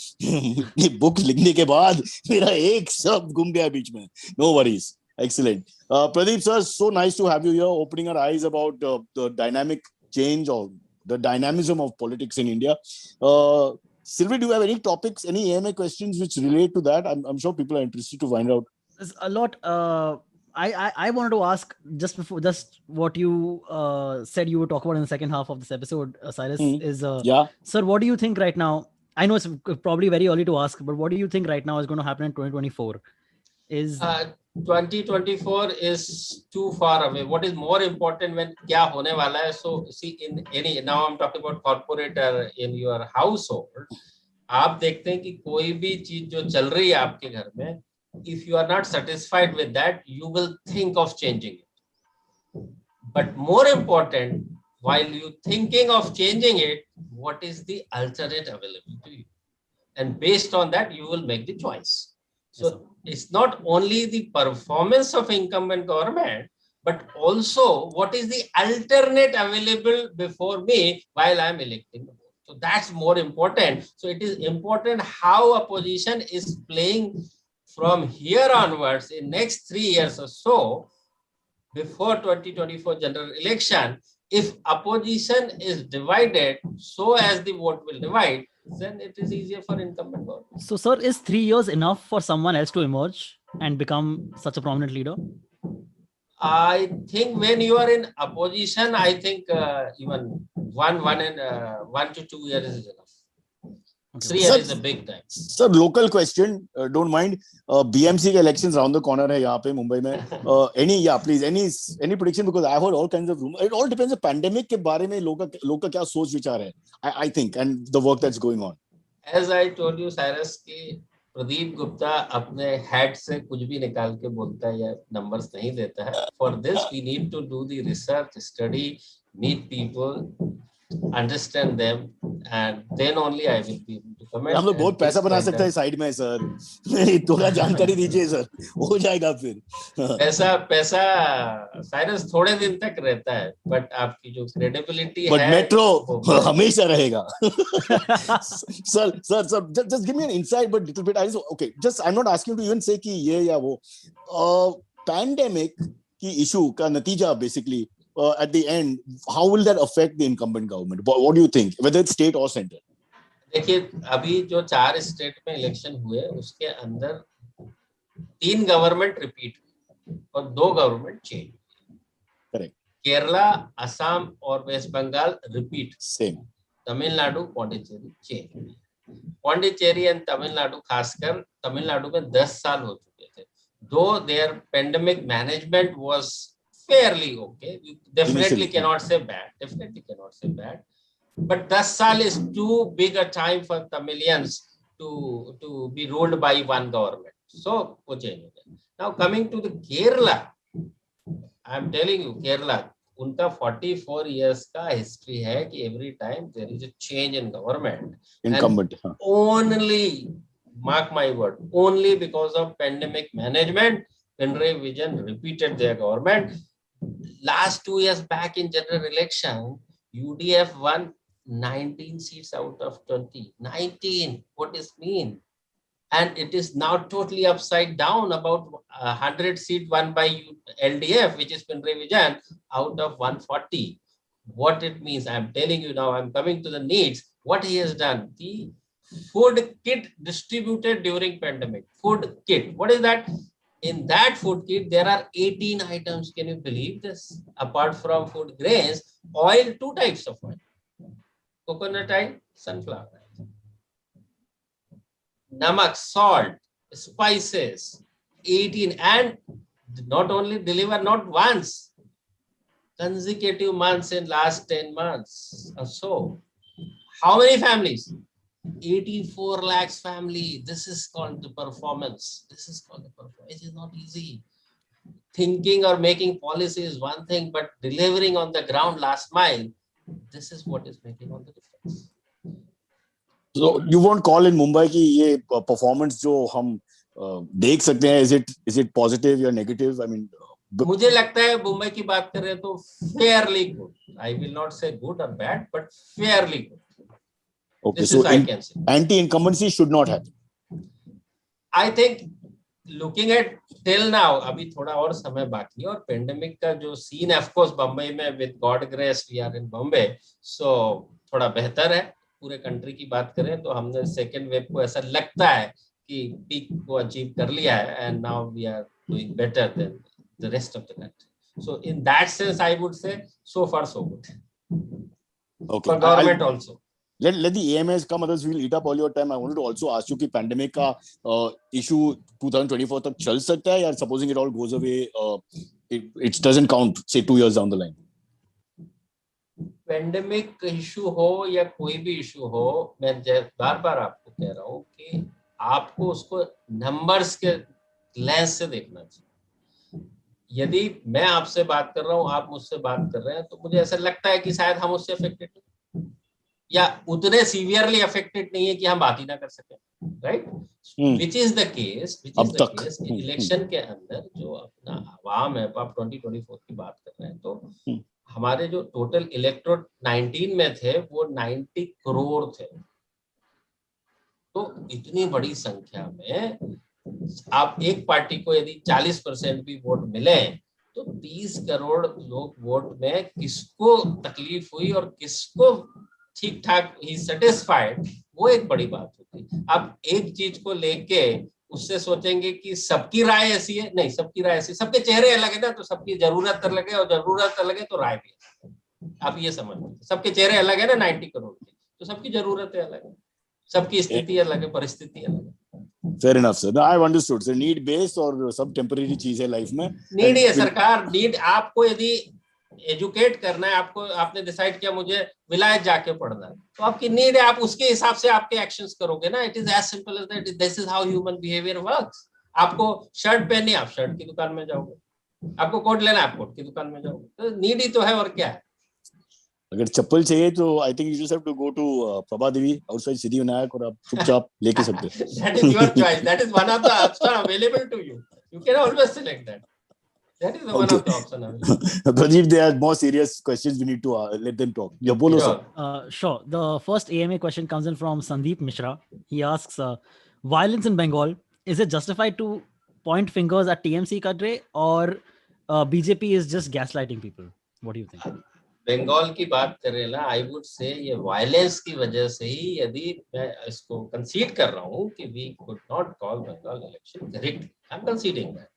book लिखने के बाद मेरा एक शब्द घूम गया बीच में. No worries. Excellent. Pradeep sir, so nice to have you here, opening our eyes about the dynamic change or the dynamism of politics in India. Sylvie, do you have any topics, any AMA questions which relate to that? I'm sure people are interested to find out. There's a lot. I wanted to ask just what you said you would talk about in the second half of this episode, Cyrus, is sir, what do you think right now? I know it's probably very early to ask, but what do you think right now is going to happen in 2024? Is 2024 is too far away. What is more important when क्या होने वाला है? So see, in any, now I'm talking about corporate or in your household, आप देखते हैं कि कोई भी चीज जो चल रही है आपके घर में, if you are not satisfied with that, you will think of changing it. But more important, while you thinking of changing it, what is the alternate available to you? And based on that, you will make the choice. So it's not only the performance of incumbent government, but also what is the alternate available before me while I'm electing. So that's more important. So it is important how opposition is playing from here onwards in next 3 years or so, before 2024 general election. If opposition is divided so as the vote will divide, then it is easier for incumbent government. So, sir, is 3 years enough for someone else to emerge and become such a prominent leader? I think when you are in opposition, I think even 1 to 2 years is enough. 3 years is a big time. Sir, local question, don't mind. BMC के elections round the corner है यहाँ पे मुंबई में. Please, any prediction, because I heard all kinds of rumors. It all depends on pandemic के बारे में लोग का क्या सोच विचार है. I think, and the work that's going on. As I told you, Cyrus, कि प्रदीप गुप्ता अपने हेड से कुछ भी निकाल के बोलता है या numbers नहीं देता है. For this, we need to do the research, study, meet people, understand them, and then only I will be able to हम लोग बहुत पैसा बना सकते हैं साइड में सर, थोड़ा जानकारी दीजिए सर, हो जाएगा फिर। पैसा साइरस थोड़े दिन तक रहता है, बट आपकी जो क्रेडिबिलिटी है, बट मेट्रो हमेशा रहेगा। Sir just give me an insight but little bit, I okay just I am not asking to even say कि ये या वो, पैंडेमिक की इशू का नतीजा basically at the end, how will that affect the incumbent government? What do you think, whether it's state or center? देखिए, अभी जो 4 स्टेट में इलेक्शन हुए उसके अंदर 3 गवर्नमेंट रिपीट और 2 government change. Correct. Kerala, Assam और west Bengal repeat, same. Tamil Nadu, Pondicherry change. Pondicherry and Tamil Nadu, खासकर तमिलनाडु में 10 साल हो चुके थे, though their pandemic management was fairly okay. You definitely cannot say bad. But 10 साल is too big a time for Tamilians to be ruled by one government. So वो change हो गया. Now coming to the Kerala, I am telling you, Kerala, उनका 44 years का history है कि every time there is a change in government. Incumbent. Only, mark my word, only because of pandemic management, Pinarayi Vijayan repeated their government. Last 2 years back in general election, UDF won 19 seats out of 20. 19. What does it mean? And it is now totally upside down. About 100 seats won by LDF, which is Pinarayi Vijayan, out of 140. What it means, I'm telling you now, I'm coming to the needs. What he has done, the food kit distributed during pandemic. Food kit. What is that? In that food kit, there are 18 items. Can you believe this? Apart from food grains, oil, 2 types of oil. Coconut oil, sunflower oil. Namak, salt, spices, 18. And not only deliver, not once, consecutive months in last 10 months or so. How many families? 84 lakhs family. This is called the performance. It is not easy. Thinking or making policy is one thing, but delivering on the ground last mile, this is what is making all the difference. So you won't call in Mumbai ki ye performance jo hum देख सकते हैं, is it positive or negative? I mean, मुझे लगता है मुंबई की बात कर रहे हैं तो fairly good. I will not say good or bad, but fairly good. Okay, this so anti-incumbency should not happen. I think looking at till now, अभी थोड़ा और समय बाकी है, और पेंडेमिक का जो सीन है, of course बम्बई में with God grace we are in Bombay, so थोड़ा बेहतर है. पूरे कंट्री की बात करें तो हमने सेकेंड वेव को ऐसा लगता है कि पीक को अचीव कर लिया है, and now we are doing better than the rest of the country. So in that sense, I would say so far so good. Okay. For government also. Let the AMS come, others will eat up all your time. I wanted to also ask you कि pandemic का issue 2024 तक चल सकता है, या supposing it all goes away, it doesn't count, say 2 years down the line. Pandemic issue हो या कोई भी इशू हो, मैं बार-बार आपको कह रहा हूँ कि आपको उसको नंबर्स के लेंस से देखना चाहिए. यदि मैं आपसे बात कर रहा हूँ, आप मुझसे बात कर रहे हैं, तो मुझे ऐसा लगता है कि शायद हम उससे अफेक्टेड या उतने सीवियरली अफेक्टेड नहीं है कि हम बात ही ना कर सकें, right? Which is the case election के अंदर जो अपना आवाम है, आप 2024 की बात कर रहे हैं, तो हमारे जो टोटल इलेक्टोरेट 19 में थे वो 90 करोड़ थे. तो इतनी बड़ी संख्या में आप एक पार्टी को यदि 40% भी वोट मिले तो 30 करोड़ लोग वोट में किसको तकलीफ हुई और किसको ठीक ठाक ही सेटिस्फाइड, वो एक बड़ी बात होती. आप एक चीज को लेके उससे सोचेंगे कि सबकी राय ऐसी है, नहीं, सबकी राय ऐसी, सबके चेहरे अलग है ना, तो सबकी जरूरत अलग है, और जरूरत अलग है तो राय भी है. आप ये समझ लीजिए, सबके चेहरे अलग है ना 90 करोड़ की, तो सबकी जरूरतें अलग है, सबकी स्थिति अलग है, परिस्थिति अलग है. Fair enough, sir. No, I've understood. So need based और सब टेम्पररी चीज है लाइफ में. नीड है सरकार, नीड. आपको यदि एजुकेट करना है, आपको, आपने डिसाइड किया मुझे विलायत जाके पढ़ना है, तो आपकी नीड है, आप उसके हिसाब से आपके एक्शंस करोगे ना. It is as simple as that. This is how human behaviour works. आपको शर्ट पहननी, आप शर्ट की दुकान में जाओगे. आपको कोट लेना, आप कोट की दुकान में जाओगे. तो नीड ही तो है, और क्या है. अगर चप्पल चाहिए तो I think you just have to go to Prabha Devi outside Siddhivinayak और आप चुपचाप लेके सकते हैं. That is your choice. That is one of the options available to you. You can always select that. That is the one of the option available. Pradeep, there are more serious questions. We need to let them talk. Yeah, bolo Sure. Sure. The first AMA question comes in from Sandeep Mishra. He asks, violence in Bengal, is it justified to point fingers at TMC cadre, or BJP is just gaslighting people? What do you think? Bengal की बात कर रहे हैं ना, आई would से ये violence की वजह से ही, यदि मैं इसको कंसीड कर रहा हूँ कि we could not call Bengal election correct, I am conceding that,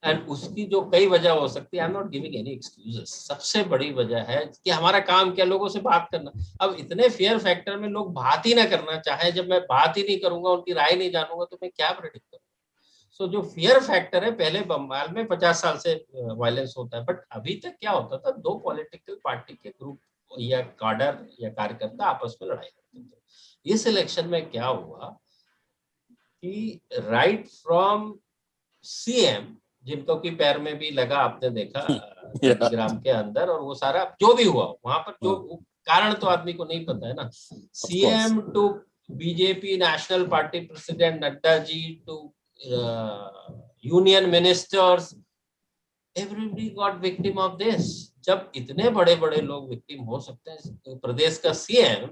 and उसकी जो कई वजह हो सकती है, I am not giving any excuses. सबसे बड़ी वजह है कि हमारा काम क्या, लोगों से बात करना. अब इतने फेयर फैक्टर में लोग बात ही ना करना चाहे, जब मैं बात ही नहीं करूंगा, उनकी राय नहीं जानूंगा, तो मैं क्या प्रेडिक्ट करूंगा. सो जो फियर फैक्टर है, पहले बंगाल में 50 साल से वायलेंस होता है, बट अभी तक क्या होता था, दो पॉलिटिकल पार्टी के ग्रुप या कार्डर या कार्यकर्ता आपस में लड़ाई करते थे. इस इलेक्शन में क्या हुआ कि राइट फ्रॉम सीएम, जिनको की पैर में भी लगा, आपने देखा ग्राम के अंदर, और वो सारा जो भी हुआ वहां पर, जो कारण तो आदमी को नहीं पता है ना, CM to BJP national party president Nadda ji to union ministers, everybody got victim of this. जब इतने बड़े बड़े लोग विक्टिम हो सकते हैं, प्रदेश का सीएम,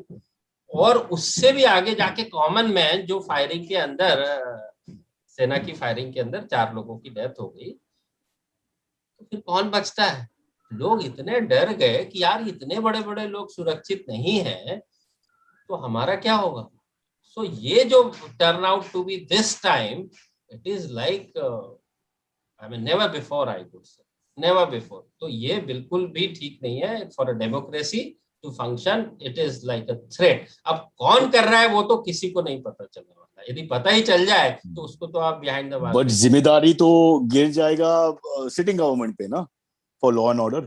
और उससे भी आगे जाके कॉमन मैन, जो फायरिंग के अंदर, सेना की फायरिंग के अंदर 4 लोगों की डेथ हो गई, तो फिर कौन बचता है. लोग इतने डर गए कि यार इतने बड़े बड़े लोग सुरक्षित नहीं है, तो हमारा क्या होगा. सो ये जो turn out to be this time, it is like I mean never before, I would say never before. तो ये बिल्कुल भी ठीक नहीं है for a democracy to function. It is like a threat. अब कौन कर रहा है वो तो किसी को नहीं पता चलने वाला. यदि पता ही चल जाए तो उसको तो आप behind the wall. But जिम्मेदारी तो गिर जाएगा sitting government पे ना, for law and order.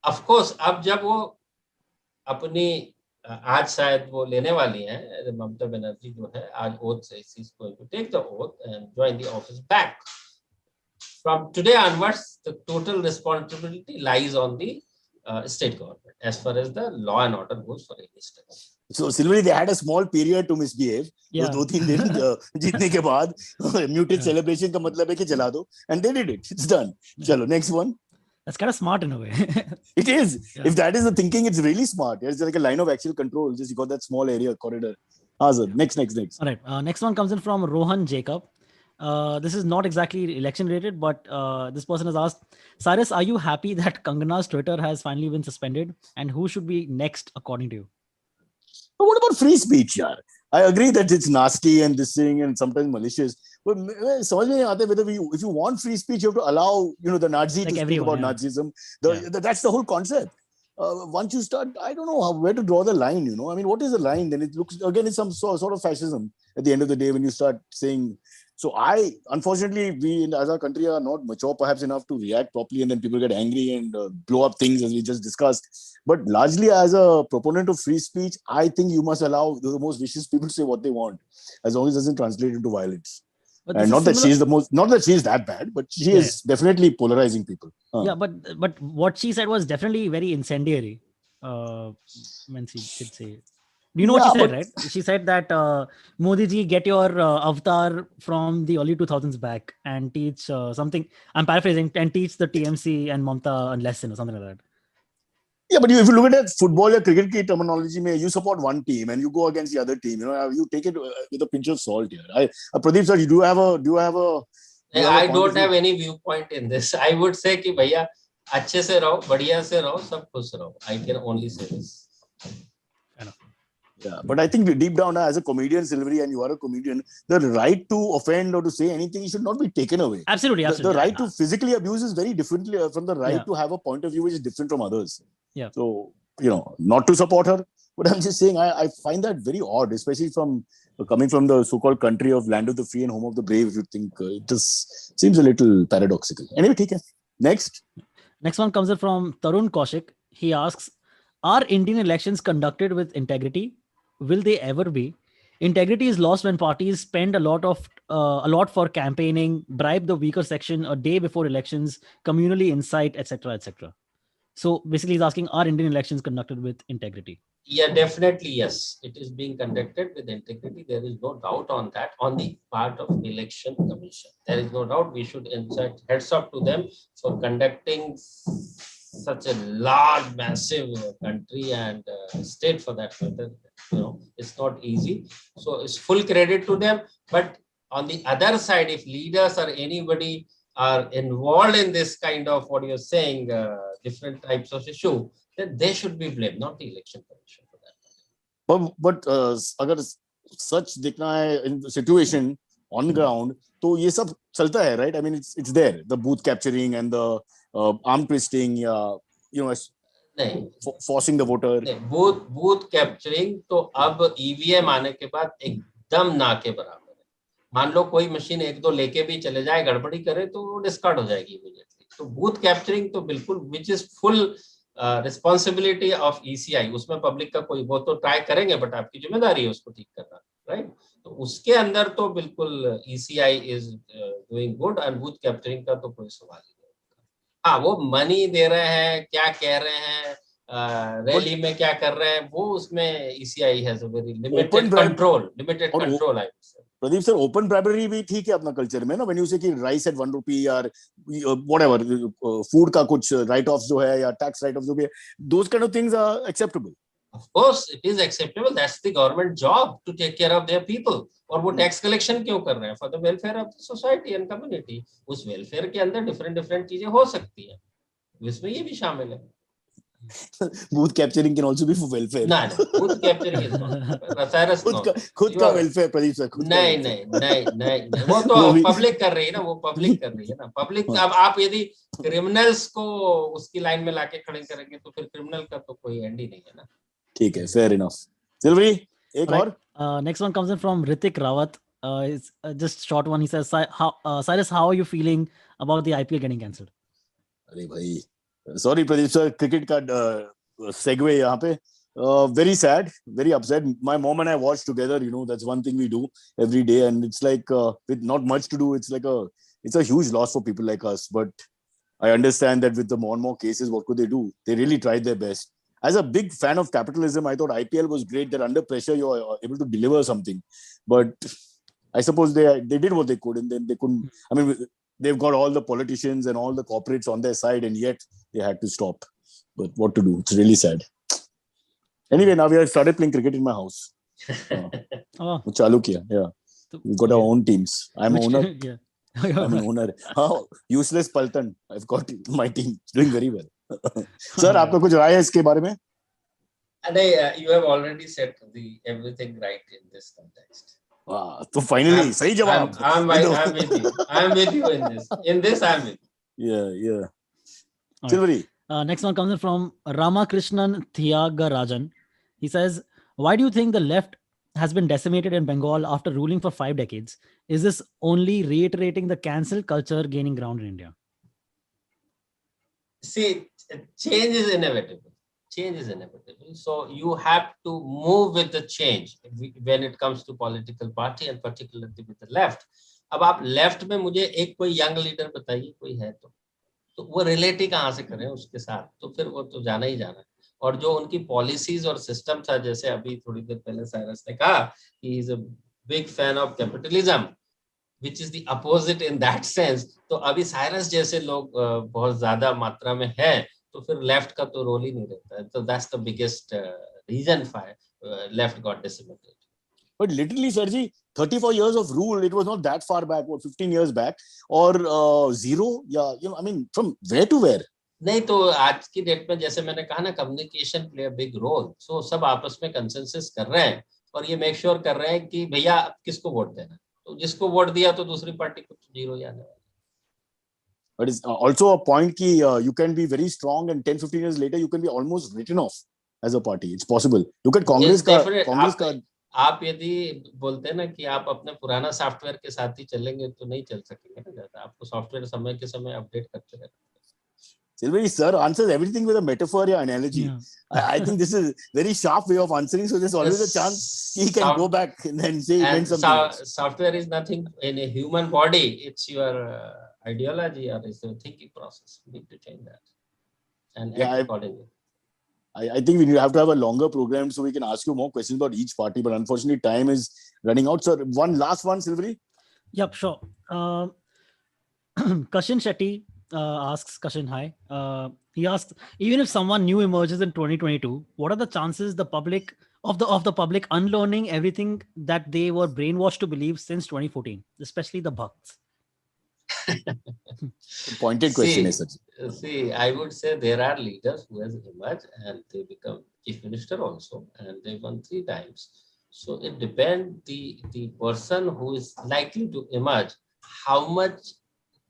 Of course, अब जब वो अपनी आज शायद वो लेने वाली हैं, ममता बनर्जी जो है, आज ओथ से she is going to take the oath and join the office back. From today onwards the total responsibility lies on the state government as far as the law and order goes for any state. So similarly, they had a small period to misbehave. Yeah. 2-3 दिन जीतने के बाद muted celebration का मतलब है कि चला दो, and they did it. It's done. चलो next one. That's kind of smart in a way. It is. Yeah. If that is the thinking, it's really smart. It's like a line of actual control. Just you got that small area corridor. Azad. Next. All right. Next one comes in from Rohan Jacob. This is not exactly election related, but this person has asked, Cyrus, are you happy that Kangana's Twitter has finally been suspended? And who should be next, according to you? But what about free speech, yaar? I agree that it's nasty and this thing and sometimes malicious. But समझ में नहीं आता whether if you want free speech, you have to allow the Nazi like to speak about Nazism. That's the whole concept. Once you start, I don't know where to draw the line. I mean, what is the line? Then it looks again, it's some sort of fascism at the end of the day when you start saying. So unfortunately, we as our country are not mature perhaps enough to react properly, and then people get angry and blow up things as we just discussed. But largely, as a proponent of free speech, I think you must allow the most vicious people to say what they want, as long as it doesn't translate into violence. And not that she's that bad, but she is definitely polarizing people. Yeah, but what she said was definitely very incendiary. When she did say it. Do you know what she said, right? She said that Modi ji, get your avatar from the early 2000s back and teach something. I'm paraphrasing, and teach the TMC and Mamta a lesson or something like that. Yeah, but if you look at football or cricket ki terminology, you support one team and you go against the other team. You take it with a pinch of salt here. Pradeep sir, do you have a? I don't have any viewpoint in this. I would say कि भैया अच्छे से रहो, बढ़िया से रहो, सब खुश रहो. I can only say this. Yeah, but I think deep down, as a comedian, Silvery, and you are a comedian, the right to offend or to say anything should not be taken away. Absolutely. The right to physically abuse is very different from the right to have a point of view which is different from others. Yeah. So, not to support her, but I'm just saying I find that very odd, especially from coming from the so-called country of land of the free and home of the brave. If you think it just seems a little paradoxical. Anyway, take care. Next one comes in from Tarun Kaushik. He asks, are Indian elections conducted with integrity? Will they ever be? Integrity is lost when parties spend a lot for campaigning, bribe the weaker section a day before elections, communally incite, etc., etc. So basically, he's asking, are Indian elections conducted with integrity? Yeah, definitely, yes. It is being conducted with integrity. There is no doubt on that on the part of Election Commission. There is no doubt. We should in fact heads up to them for conducting such a large, massive country and state for that matter. It's not easy. So it's full credit to them. But on the other side, if leaders or anybody are involved in this kind of what you're saying, different types of issue, then they should be blamed, not the Election Commission for that. But अगर such दिखना है in the situation on ground, तो ये सब चलता है, right? I mean, it's there, the booth capturing and the arm twisting, forcing the voter. booth capturing तो अब EVM आने के बाद एकदम ना के बराबर है. मान लो कोई मशीन एक दो लेके भी चले जाए, गड़बड़ी करे तो वो डिस्कार्ड हो जाएगी इमीडिएटली. तो बूथ कैप्चरिंग तो बिल्कुल which is full responsibility of ECI. उसमें पब्लिक का कोई वो तो ट्राई करेंगे, बट आपकी जिम्मेदारी है उसको ठीक करना, राइट? तो उसके अंदर तो बिल्कुल ECI is doing good and booth capturing का तो कोई सवाल ही नहीं. हाँ, वो मनी दे रहे हैं, क्या कह रहे हैं, रैली में क्या कर रहे हैं, वो उसमें ECI has a very limited control. I Pradeep sir, open bribery भी ठीक है अपना कल्चर में ना. व्हेन यू से कि राइस एट 1 रुपी और व्हाटएवर फूड का कुछ राइट ऑफ जो है या टैक्स राइट ऑफ जो भी है, those kind of things are acceptable. Of course, it is acceptable. That's the government job to take care of their people. और वो टैक्स कलेक्शन क्यों कर रहे हैं? For the welfare of the society and community. उस welfare के अंदर different चीजें हो सकती है, इसमें ये भी शामिल है. booth capturing can also be for welfare. No, booth capturing is not. खुद का welfare, प्रदीप सर. नहीं, वो तो पब्लिक कर रही है ना, वो पब्लिक कर रही है ना. पब्लिक, अब आप यदि क्रिमिनल्स को उसकी लाइन में लाके खड़े करेंगे तो फिर क्रिमिनल का तो कोई एंड ही नहीं है ना. ठीक है, fair enough. सिल्वरी, एक और. Next one comes in from Ritik Rawat. It's just short one. He says, Cyrus, how are you feeling about the IPL getting cancelled? अरे भाई, sorry प्रदीप सर, क्रिकेट का segue यहाँ पे. Very sad, very upset. My mom and I watch together. That's one thing we do every day, and it's like with not much to do, it's a huge loss for people like us. But I understand that with the more and more cases, what could they do? They really tried their best. As a big fan of capitalism, I thought IPL was great. That under pressure, you're able to deliver something. But I suppose they did what they could, and then they couldn't. I mean, they've got all the politicians and all the corporates on their side, and yet they had to stop. But what to do? It's really sad. Anyway, now we have started playing cricket in my house. Chalu kiya, yeah. We've got our own teams. I'm an owner. Yeah. I'm an owner. Useless Paltan. I've got my team. It's doing very well. Sir, आपका कुछ राय है इसके बारे में? You have already said everything right in this context. तो finally सही जवाब. I'm with you. I'm with you in this. In this, I'm with you. Yeah. Silvari. Next one comes in from Ramakrishnan Thiagarajan. He says, why do you think the left has been decimated in Bengal after ruling for 5 decades? Is this only reiterating the cancel culture gaining ground in India? See, change is inevitable. So you have to move with the change when it comes to political party and particularly with the left. अब आप left में मुझे एक कोई young leader बताइए, कोई है तो वो रिलेट ही कहाँ से करें उसके साथ? तो फिर वो तो जाना ही जाना है. और जो उनकी पॉलिसीज और सिस्टम था, जैसे अभी थोड़ी देर पहले साइरस ने कहा कि is a big fan of capitalism, which is the opposite in that sense. तो अभी साइरस जैसे लोग बहुत ज्यादा मात्रा में है, तो फिर लेफ्ट का तो रोल ही नहीं रहता है. तो that's the biggest reason why left got decimated. But literally, Sirji, 34 years of rule, it was not that far back, 15 years back, or zero, I mean, from where to where? नहीं, तो आज की date में जैसे मैंने कहा ना, communication play a big role. So सब आपस में कंसेंसस कर रहे हैं और ये मेक श्योर कर रहे हैं कि भैया किसको वोट देना. तो जिसको वोट दिया तो दूसरी पार्टी को जीरो ही आने वाला. But it's also a point कि you can be very strong and 10-15 years later you can be almost written off as a party. It's possible. Look at Congress का आप यदि बोलते हैं ना कि आप अपने पुराना सॉफ्टवेयर के साथ ही चलेंगे तो नहीं चल सकेंगे ना ज्यादा. आपको सॉफ्टवेयर समय के समय अपडेट करते रहना. Silvari sir answers everything with a metaphor or analogy. Yeah. I think this is very sharp way of answering. So there's always a chance he can go back and then say something. Software is nothing in a human body. It's your ideology or it's your thinking process. You need to change that. and act accordingly. I think we have to have a longer program so we can ask you more questions about each party, but unfortunately time is running out. So one last one, Silvery. Yep, sure. Kashin Shetty asks, Kashin, hi. He asks, even if someone new emerges in 2022, what are the chances the public of the public unlearning everything that they were brainwashed to believe since 2014, especially the Bhakts? Pointed question. See, I would say there are leaders who has emerged and they become chief minister also, and they won 3 times. So it depends the person who is likely to emerge, how much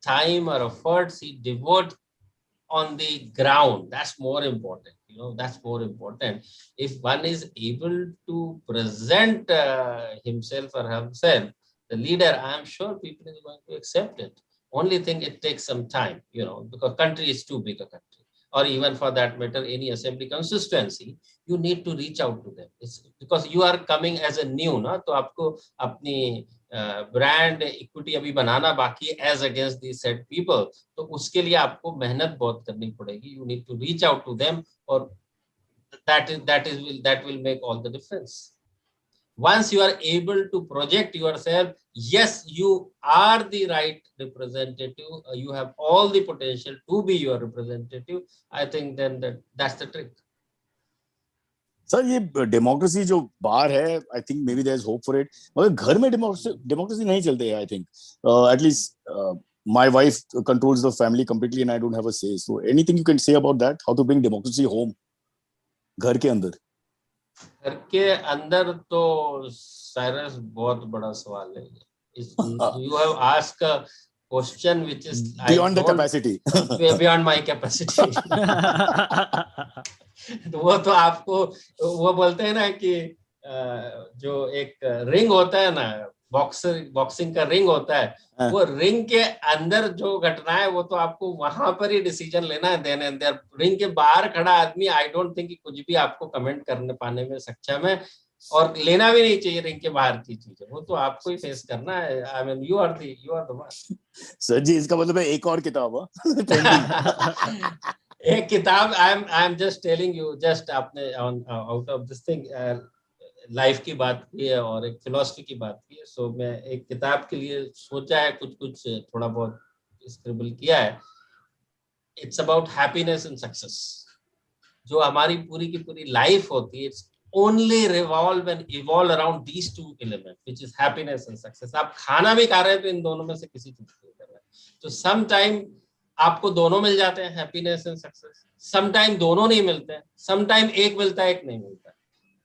time or efforts he devote on the ground. That's more important. That's more important. If one is able to present himself or herself, the leader, I'm sure people are going to accept it. Only thing, it takes some time, because country is too big a country, or even for that matter, any assembly constituency, you need to reach out to them. It's because you are coming as a new, na, तो आपको अपनी brand equity अभी बनाना बाकी as against the set people, तो उसके लिए आपको मेहनत बहुत करनी पड़ेगी. You need to reach out to them, और that will make all the difference. Once you are able to project yourself, yes, you are the right representative, you have all the potential to be your representative, I think then that's the trick. Sir, ये democracy जो बाहर है, I think may be there is hope for it, मगर घर में democracy नहीं चलते है. I think at least my wife controls the family completely and I don't have a say. So anything you can say about that, how to bring democracy home, घर के अंदर? घर के अंदर तो साइरस बहुत बड़ा सवाल है. You have asked a question which is beyond the capacity. Beyond my capacity. तो वो तो आपको, वो बोलते हैं ना कि जो एक रिंग होता है ना, बॉक्सिंग का रिंग होता है, वो रिंग के अंदर जो घटना है वो तो आपको वहां पर ही डिसीजन लेना है. देन एंड देयर रिंग के बाहर खड़ा आदमी, आई डोंट थिंक कि कुछ भी आपको कमेंट करने पाने में सक्षम है, और लेना भी नहीं चाहिए रिंग के बाहर की चीजें. वो तो आपको ही फेस करना है. I mean you are the one. Sir जी, इसका मतलब है एक और किताब एक किताब. I am just telling you, just आपने out of this thing life की बात की है और एक फिलॉसफी की बात की है. सो मैं एक किताब के लिए सोचा है, कुछ थोड़ा बहुत स्क्रिबल किया है. It's about happiness and success. जो हमारी पूरी की पूरी लाइफ होती है, it's only revolve and evolve around these 2 element, which is happiness and success. आप खाना भी खा रहे हैं तो इन दोनों में से किसी चीज को कर रहे हैं. तो सम टाइम आपको दोनों मिल जाते हैं, happiness and success. Some time दोनों नहीं मिलते हैं, सम टाइम एक मिलता है, एक नहीं मिलता.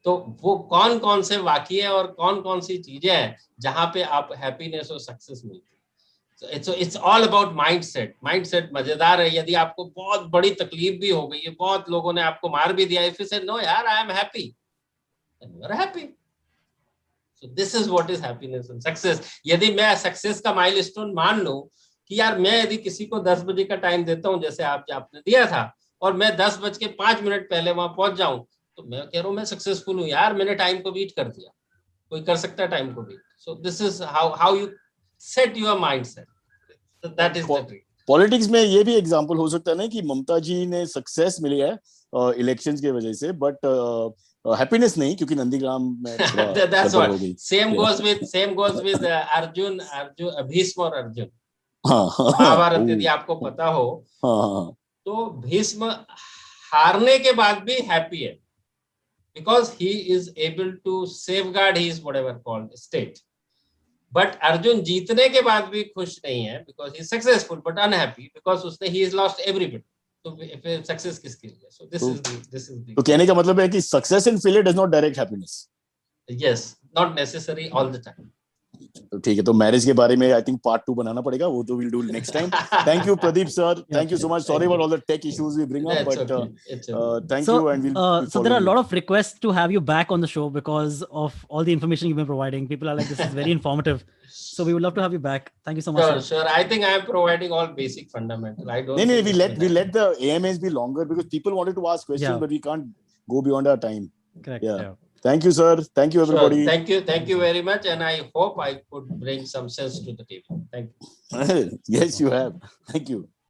तो वो कौन कौन से वाक्य है और कौन कौन सी चीजें हैं जहां पे आप हैप्पीनेस और सक्सेस मिलती है. So it's all about mindset. Mindset मजेदार है. यदि आपको बहुत बड़ी तकलीफ भी हो गई है, बहुत लोगों ने आपको मार भी दिया, if you say no यार, I am happy, then you are happy. So this is what is happiness and success. यदि मैं सक्सेस का माइलस्टोन मान लूं कि यार मैं यदि किसी को 10 बजे का टाइम देता हूं, जैसे आपने दिया था, और मैं 10:05 पहले वहां पहुंच जाऊं, तो मैं कह रहा हूं मैं सक्सेसफुल हूं यार, मैंने टाइम को बीट कर दिया. कोई कर सकता है टाइम को beat. So this is how you set your mindset. That is the trick. Politics में ये भी एग्जांपल हो सकता है ना कि ममता जी ने सक्सेस मिली है इलेक्शंस की वजह से, बट हैप्पीनेस नहीं, क्योंकि नंदीग्राम में that's what same goes with Arjun, Bhishma और अर्जुन. महाभारत यदि आपको पता हो, तो भीष्म हारने के बाद भी हैप्पी है, because he is able to safeguard his whatever called state. But Arjun जीतने के बाद भी खुश नहीं है, because he is successful but unhappy, because उसने he has lost everybody. तो फिर सक्सेस किसके लिए? So this is the. तो कहने का मतलब है कि success and failure does not direct happiness. Yes, not necessary all the time. तो ठीक है, तो मैरिज के बारे में आई थिंक पार्ट 2 बनाना पड़ेगा, वो तो will do next time. Thank you Pradeep sir, thank you so much. Sorry for all the tech issues we bring up, but thank you, and we'll so there are a lot of requests to have you back on the show because of all the information you've been providing. People are like, this is very informative, so we would love to have you back. Thank you so much. Sure. I think I am providing all basic fundamental. I don't. No, we let the AMAs be longer because people wanted to ask questions, but we can't go beyond our time. Correct. Yeah. Thank you, sir. Thank you, everybody. Sure. Thank you very much, and I hope I could bring some sense to the table. Thank you. Yes, you have. Thank you.